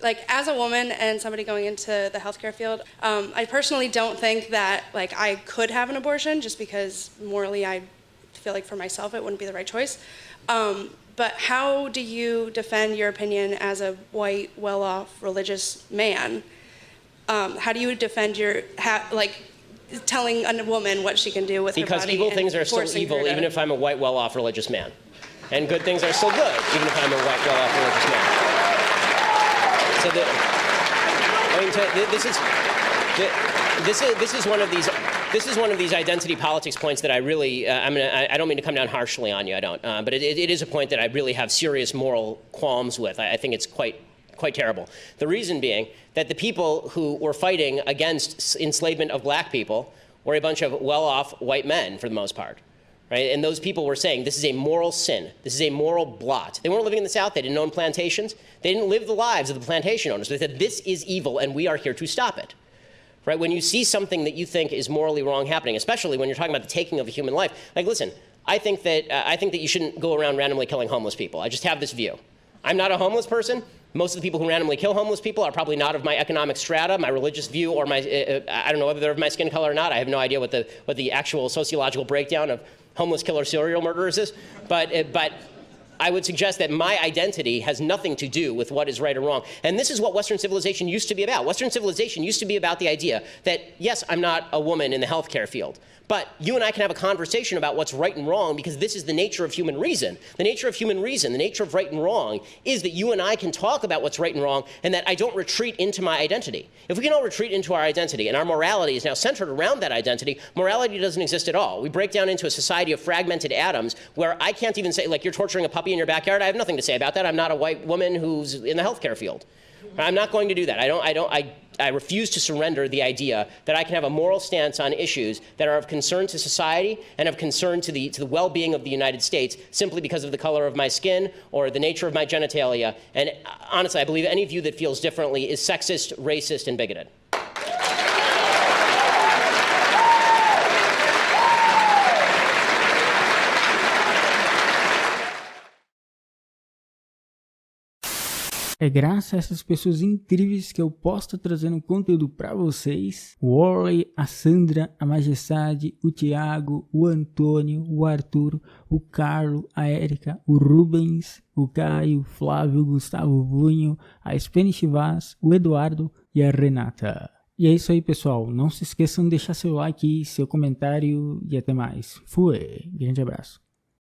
like, as a woman and somebody going into the healthcare field, I personally don't think that, like, I could have an abortion just because morally I feel like for myself it wouldn't be the right choice. But how do you defend your opinion as a white, well-off, religious man? How do you defend your, telling a woman what she can do with her body? Because evil things are still evil, even if I'm a white, well-off, religious man. And good things are still good, even if I'm a white, well-off, religious man. So this is one of these identity politics points that I really I don't mean to come down harshly on you, I don't, but it is a point that I really have serious moral qualms with. I think it's quite terrible. The reason being that the people who were fighting against enslavement of black people were a bunch of well-off white men for the most part. Right? And those people were saying, this is a moral sin. This is a moral blot. They weren't living in the South. They didn't own plantations. They didn't live the lives of the plantation owners. They said, this is evil, and we are here to stop it. Right? When you see something that you think is morally wrong happening, especially when you're talking about the taking of a human life, like, listen, I think that you shouldn't go around randomly killing homeless people. I just have this view. I'm not a homeless person. Most of the people who randomly kill homeless people are probably not of my economic strata, my religious view, or my, I don't know whether they're of my skin color or not. I have no idea what the actual sociological breakdown of homeless killer serial murderers is. But I would suggest that my identity has nothing to do with what is right or wrong. And this is what Western civilization used to be about. Western civilization used to be about the idea that, yes, I'm not a woman in the healthcare field, but you and I can have a conversation about what's right and wrong because this is the nature of human reason. The nature of human reason, the nature of right and wrong is that you and I can talk about what's right and wrong and that I don't retreat into my identity. If we can all retreat into our identity and our morality is now centered around that identity, morality doesn't exist at all. We break down into a society of fragmented atoms where I can't even say, like, you're torturing a puppy in your backyard. I have nothing to say about that. I'm not a white woman who's in the healthcare field. I'm not going to do that. I refuse to surrender the idea that I can have a moral stance on issues that are of concern to society and of concern to the well-being of the United States simply because of the color of my skin or the nature of my genitalia. And honestly, I believe any view that feels differently is sexist, racist, and bigoted. É graças a essas pessoas incríveis que eu posso estar trazendo conteúdo para vocês. O Warlei, a Sandra, a Majestade, o Thiago, o Antônio, o Arthur, o Carlo, a Erika, o Rubens, o Caio, o Flávio, o Gustavo, o Vunho, a Spanish.vaz, o Eduardo e a Renata. E é isso aí, pessoal. Não se esqueçam de deixar seu like, seu comentário e até mais. Fui! Grande abraço.